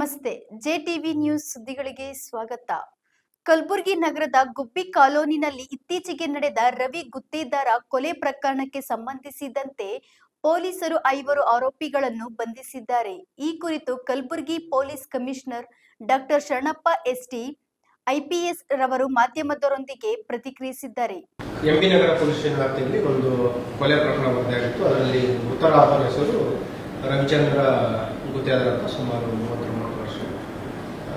ನಮಸ್ತೆ. JTV news ಸುದ್ದಿಗಳಿಗೆ ಸ್ವಾಗತ. ಕಲಬುರಗಿ ನಗರದ ಗುಬ್ಬಿ ಕಾಲೋನಿನಲ್ಲಿ ಇತ್ತೀಚೆಗೆ ನಡೆದ ರವಿ ಗುತ್ತೇದಾರ ಕೊಲೆ ಪ್ರಕರಣಕ್ಕೆ ಸಂಬಂಧಿಸಿದಂತೆ ಪೊಲೀಸರು 5 ಆರೋಪಿಗಳನ್ನು ಬಂಧಿಸಿದ್ದಾರೆ. ಈ ಕುರಿತು Kalaburagi police commissioner doctor Sharanappa ST IPS ರವರು ಮಾಧ್ಯಮದವರೊಂದಿಗೆ ಪ್ರತಿಕ್ರಿಯಿಸಿದ್ದಾರೆ. ಎಂಪಿ ನಗರ ಪೊಲೀಸ್ ಸ್ಟೇಷನ್ ವ್ಯಾಪ್ತಿಯಲ್ಲಿ ಒಂದು ಕೊಲೆ ಪ್ರಕರಣ ವರದಿಯಾಗಿತ್ತು. ಅದರಲ್ಲಿ ಮೃತರಾದ ಹೆಸರು ರವಿಚಂದ್ರ ಗುತ್ತೇದಾರ ಅಂತ, ಸುಮಾರು 39 ವರ್ಷ.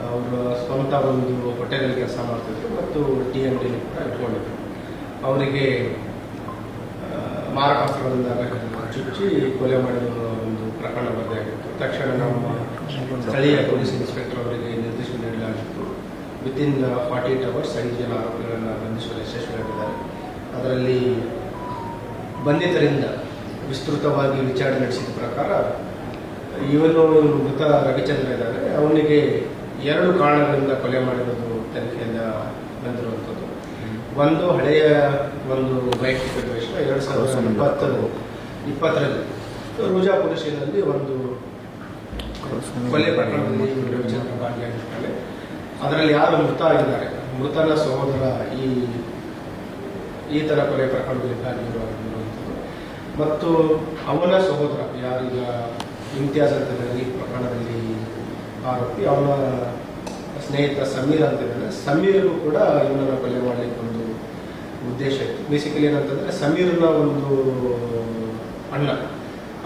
ಅವರು ಸ್ವಂತ ಒಂದು ಹೋಟೆಲಲ್ಲಿ ಕೆಲಸ ಮಾಡ್ತಿದ್ರು ಮತ್ತು TMD ಕೂಡ ಇಟ್ಕೊಂಡಿದ್ರು. ಅವರಿಗೆ ಮಾರಕಾಸ್ತ್ರಗಳಿಂದ ಚುಚ್ಚಿ ಕೊಲೆ ಮಾಡಿದ ಒಂದು ಪ್ರಕರಣ ವರದಿಯಾಗಿತ್ತು. ತಕ್ಷಣ ನಮ್ಮ ಸ್ಥಳೀಯ ಪೊಲೀಸ್ ಇನ್ಸ್ಪೆಕ್ಟರ್ ಅವರಿಗೆ ನಿರ್ದೇಶನ ನೀಡಲಾಗಿತ್ತು. ವಿತಿನ್ 48 hours 5 ಜನ ಆರೋಪಿಗಳನ್ನು ಬಂಧಿಸುವಲ್ಲಿ ಯಶಸ್ವಿಯಾಗಿದ್ದಾರೆ. ಅದರಲ್ಲಿ ಬಂಧಿತರಿಂದ ವಿಸ್ತೃತವಾಗಿ ವಿಚಾರಣೆ ನಡೆಸಿದ ಪ್ರಕಾರ ಇವನು ಮೃತ ರವಿಚಂದ್ರ ಇದ್ದಾರೆ, ಅವನಿಗೆ 2 ಕಾರಣಗಳಿಂದ ಕೊಲೆ ಮಾಡಿರೋದು ತನಿಖೆಯಿಂದ ಬಂದಿರುವಂಥದ್ದು. ಒಂದು ಹಳೆಯ ಒಂದು ವೈಯಕ್ತಿಕ ದ್ವೇಷ. 2020ರಲ್ಲಿ ರೂಜಾ ಪೊಲೀಸ್ ಸ್ಟೇಷನ್ನಲ್ಲಿ ಒಂದು ಕೊಲೆ ಪ್ರಕರಣದಲ್ಲಿ ರವಿಚಂದ್ರ ಭಾಗಿಯಾಗಿರ್ತಾನೆ. ಅದರಲ್ಲಿ ಯಾರು ಮೃತ ಆಗಿದ್ದಾರೆ, ಮೃತನ ಸಹೋದರ ಈ ಥರ ಕೊಲೆ ಪ್ರಕರಣದಲ್ಲಿ ಭಾಗಿಯಾಗಿರುವಂಥದ್ದು. ಮತ್ತು ಅವನ ಸಹೋದರ ಯಾರೀಗ ಇಮ್ತಿಯಾಜ್ ಅಂತ ಈ ಪ್ರಕರಣದಲ್ಲಿ ಆರೋಪಿ, ಅವನ ಸ್ನೇಹಿತ ಸಮೀರ್ ಅಂತ ಇದ್ದಾರೆ. ಸಮೀರ್ಗೂ ಕೂಡ ಇವನನ್ನು ಕೊಲೆ ಮಾಡಲಿಕ್ಕೆ ಒಂದು ಉದ್ದೇಶ ಇತ್ತು. ಬೇಸಿಕಲಿ ಏನಂತಂದರೆ, ಸಮೀರ್ನ ಒಂದು ಅಣ್ಣ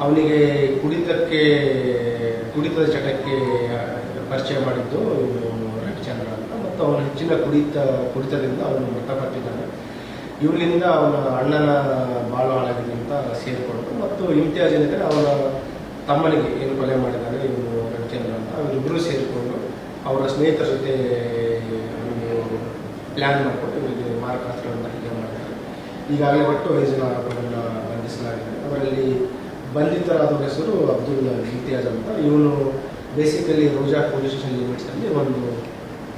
ಅವನಿಗೆ ಕುಡಿತದ ಚಟಕ್ಕೆ ಪರಿಚಯ ಮಾಡಿದ್ದು ರವಿಚಂದ್ರ ಅಂತ. ಮತ್ತು ಅವನ ಹೆಚ್ಚಿನ ಕುಡಿತದಿಂದ ಅವನು ಮೃತಪಟ್ಟಿದ್ದಾನೆ. ಇವನಿಂದ ಅವನ ಅಣ್ಣನ ಬಾಳು ಹಾಳಾಗಿದೆ ಅಂತ ಸೇರಿಕೊಂಡು, ಮತ್ತು ಇಮ್ತಿಯಾಜ್ ಏನಿದ್ದಾರೆ ಅವನ ತಮ್ಮನಿಗೆ ಏನು ಕೊಲೆ ಮಾಡಿದ್ದಾರೆ ಇವನು ರವಿಚಂದ್ರ ಅಂತ, ಅವರಿಬ್ಬರೂ ಸೇರಿಕೊಂಡು ಅವರ ಸ್ನೇಹಿತರ ಜೊತೆ ಪ್ಲ್ಯಾನ್ ಮಾಡಿಕೊಂಡು ಇವರಿಗೆ ಮಾರಕಾಸ್ತ್ರಗಳನ್ನು ಹತ್ಯೆ ಮಾಡಿದ್ದಾರೆ. ಈಗಾಗಲೇ ಒಟ್ಟು 5 ಜನ ಆರೋಪಿಗಳನ್ನು ಬಂಧಿಸಲಾಗಿದೆ. ಅವರಲ್ಲಿ ಬಂಧಿತರಾದವರ ಹೆಸರು ಅಬ್ದುಲ್ ಇಮ್ತಿಯಾಜ್ ಅಂತ. ಇವನು ಬೇಸಿಕಲಿ ರೋಜಾ ಪೊಲೀಸ್ ಸ್ಟೇಷನ್ ಲಿಮಿಟ್ಸಲ್ಲಿ ಒಂದು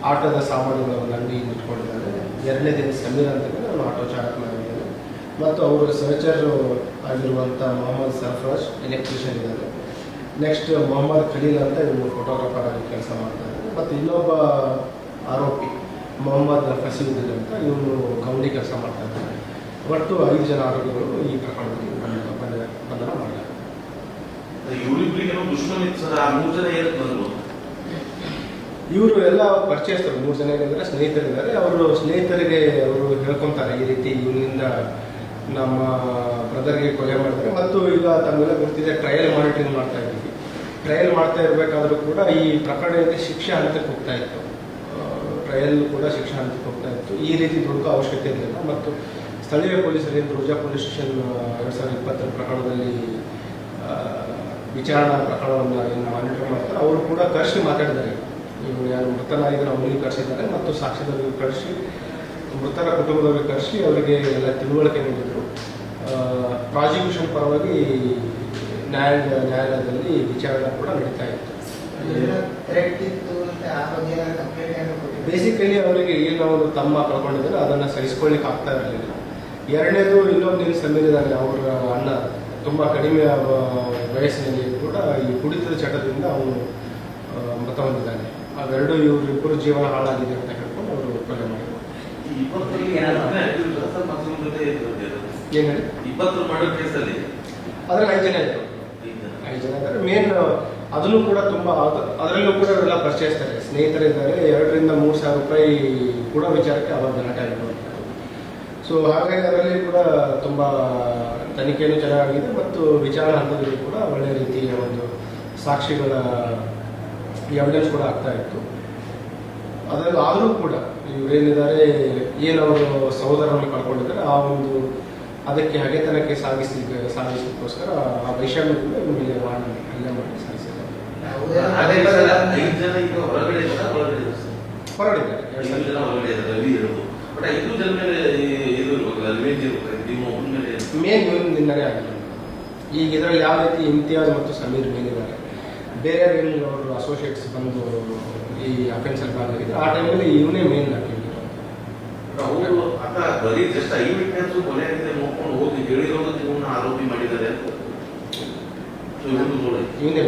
ಆಟೋದ ಸಾಮಾನುಗಳ ಒಂದು ಅಂಗಡಿ ಇಟ್ಕೊಂಡಿದ್ದಾನೆ. 2ನೇ ದಿನ ಸಮೀರ್ ಅಂತ ಅವನು ಆಟೋ ಚಾಲಕನಾಗಿದ್ದಾನೆ. ಮತ್ತು ಅವರು ಸಹಚರ್ ಆಗಿರುವಂಥ ಮೊಹಮ್ಮದ್ ಸರ್ಫರಾಜ್ ಎಲೆಕ್ಟ್ರಿಷಿಯನ್ ಇದ್ದಾರೆ. ನೆಕ್ಸ್ಟ್ ಮೊಹಮ್ಮದ್ ಖಲೀಲ್ ಅಂತ ಇವನು ಫೋಟೋಗ್ರಾಫರ್ ಆಗಿ ಕೆಲಸ ಮಾಡ್ತಾರೆ. ಮತ್ತು ಇನ್ನೊಬ್ಬ ಆರೋಪಿ ಮೊಹಮ್ಮದ್ ಫಸೀವುದ್ದೀನ್ ಅಂತ, ಇವನು ಗೌಂಡಿ ಕೆಲಸ ಮಾಡ್ತಾ ಇದ್ದಾರೆ. ಒಟ್ಟು 5 ಜನ ಆರೋಪಿಗಳು ಈ ಪ್ರಕರಣದಲ್ಲಿ ಬಂಧನ ಮಾಡಿದ್ದಾರೆ. ಇವರು ಎಲ್ಲ ಪರಿಚಯಸ್ಥರು, 3 ಜನ ಏನಿದ್ದಾರೆ ಸ್ನೇಹಿತರಿದ್ದಾರೆ. ಅವರು ಸ್ನೇಹಿತರಿಗೆ ಅವರು ಹೇಳ್ಕೊತಾರೆ, ಈ ರೀತಿ ಇವನಿಂದ ನಮ್ಮ ಬ್ರದರ್ಗೆ ಕೊಲೆ ಮಾಡಿದ್ದಾರೆ. ಮತ್ತು ಈಗ ತಮ್ಮೆಲ್ಲ ಗೊತ್ತಿದೆ, ಟ್ರಯಲ್ ಮಾನಿಟರಿಂಗ್ ಮಾಡ್ತಾ ಇದ್ದೀವಿ. ಟ್ರಯಲ್ ಮಾಡ್ತಾ ಇರಬೇಕಾದ್ರೂ ಕೂಡ ಈ ಪ್ರಕರಣದಿಂದ ಶಿಕ್ಷೆ ಹಂತಕ್ಕೆ ಹೋಗ್ತಾ ಇತ್ತು. ಟ್ರಯಲ್ ಕೂಡ ಶಿಕ್ಷೆ ಹಂತಕ್ಕೆ ಹೋಗ್ತಾ ಇತ್ತು. ಈ ರೀತಿ ದುಡುಕೋ ಅವಶ್ಯಕತೆ ಇರಲಿಲ್ಲ. ಮತ್ತು ಸ್ಥಳೀಯ ಪೊಲೀಸರಿಂದ ರೋಜಾ ಪೊಲೀಸ್ ಸ್ಟೇಷನ್ 2020 ಪ್ರಕರಣದಲ್ಲಿ ವಿಚಾರಣಾ ಪ್ರಕರಣವನ್ನು ಏನು ಮಾನಿಟರ್ ಮಾಡ್ತಾರೆ, ಅವರು ಕೂಡ ಕರೆಸಿ ಮಾತಾಡಿದ್ದಾರೆ. ಇವರು ಯಾರು ಮೃತನಾಗಿದ್ದಾರೆ ಅವನಿಗೆ ಕರೆಸಿದ್ದಾರೆ, ಮತ್ತು ಸಾಕ್ಷಿದವರಿಗೆ ಕರೆಸಿ, ಮೃತರ ಕುಟುಂಬದವರಿಗೆ ಕರೆಸಿ ಅವರಿಗೆ ಎಲ್ಲ ತಿಳುವಳಿಕೆ ನೀಡಿದರು. ಪ್ರಾಸಿಕ್ಯೂಷನ್ ಪರವಾಗಿ ನ್ಯಾಯಾಲಯದಲ್ಲಿ ವಿಚಾರಣೆ ಕೂಡ ನಡೀತಾ ಇತ್ತು. ಬೇಸಿಕಲಿ ಅವರಿಗೆ ಏನು ಅವರು ತಮ್ಮ ಕಳ್ಕೊಂಡಿದ್ದಾರೆ ಅದನ್ನು ಸಹಿಸ್ಕೊಳ್ಳಿಕ್ಕೆ ಆಗ್ತಾ ಇರಲಿಲ್ಲ. 2ನೇದು ಇನ್ನೊಂದು ಸಮೀರಿದ್ದಾನೆ, ಅವರ ಅಣ್ಣ ತುಂಬ ಕಡಿಮೆ ವಯಸ್ಸಿನಲ್ಲಿ ಕೂಡ ಈ ಕುಡಿತದ ಚಟದಿಂದ ಅವನು ಮೃತ ಹೊಂದಿದ್ದಾನೆ. ಅವೆರಡು ಇವರಿಬ್ಬರು ಜೀವನ ಹಾಳಾಗಿದೆ ಅಂತ ಹೇಳ್ಕೊಂಡು ಅವರು ಕೊಲೆ ಮಾಡಿದರು. ಏನು ಹೇಳಿ, 20 ಮರ್ಡರ್ ಕೇಸಲ್ಲಿ ಅದರಲ್ಲಿ 5 ಜನ ಇದ್ದರು. 5 ಜನ ಇದ್ದಾರೆ. ಮೇನ್ ಅದನ್ನು ಕೂಡ ತುಂಬ, ಅದರಲ್ಲೂ ಕೂಡ ಅವರೆಲ್ಲ ಪರಿಚಯಿಸ್ತಾರೆ, ಸ್ನೇಹಿತರಿದ್ದಾರೆ. 2 ರಿಂದ 3 ಸಾವಿರ ರೂಪಾಯಿ ಕೂಡ ವಿಚಾರಕ್ಕೆ ಅವಾಗ ಗಲಾಟೆ ಆಗಿರುವಂಥದ್ದು. ಸೊ ಹಾಗಾಗಿ ಅದರಲ್ಲಿ ಕೂಡ ತುಂಬ ತನಿಖೆಯೂ ಚೆನ್ನಾಗಿದೆ. ಮತ್ತು ವಿಚಾರಣಾ ಹಂತದಲ್ಲಿ ಕೂಡ ಒಳ್ಳೆಯ ರೀತಿಯ ಒಂದು ಸಾಕ್ಷಿಗಳ ಎವಿಡೆನ್ಸ್ ಕೂಡ ಆಗ್ತಾ ಇತ್ತು. ಅದರಲ್ಲಿ ಆದರೂ ಕೂಡ ಇವರೇನಿದ್ದಾರೆ, ಏನವರು ಸಹೋದರನ್ನು ಕಳ್ಕೊಂಡಿದ್ದಾರೆ, ಆ ಒಂದು ಅದಕ್ಕೆ ಹಗೆತನಕ್ಕೆ ಸಾಗಿಸಲಿಕ್ಕೋಸ್ಕರ ಆ ವೈಷಮ್ಯದಿಂದ ಇವ್ರ ಮೇಲೆ ಹಲ್ಲೆ ಮಾಡಿ ಸಾಗಿಸಿದ್ದಾರೆ. ಹೊರಡಿದ್ದಾರೆ. ಮೇನ್ ಇವನಿಂದನೇ ಆಗಿಲ್ಲ. ಈಗ ಇದರಲ್ಲಿ ಯಾವ ರೀತಿ ಇಮ್ತಿಯಾಜ್ ಮತ್ತು ಸಮೀರ್ ಮೇಲಿದ್ದಾರೆ, ಬೇರೆ ಅವರು ಅಸೋಸಿಯೇಟ್ಸ್ ಬಂದು ಈ ಅಫೆನ್ಸಲ್ಲಿ ಭಾಗವಾಗಿದ್ದರು. ಆ ಟೈಮಲ್ಲಿ ಇವನೇ ಮೇನ್ ಹಾಕಿದ್ರು. ಅವರು ಬರೀ ಜಸ್ಟ್ ಐ ವಿಟ್ನೆಸ್ ಕೊಲೆ ಆಗಿದೆ ನೋಡ್ಕೊಂಡು ಹೋಗಿ ಹೇಳಿರೋದಕ್ಕೆ ಇವನ್ನ ಆರೋಪಿ ಮಾಡಿದ್ದಾರೆ. ಇವನೇ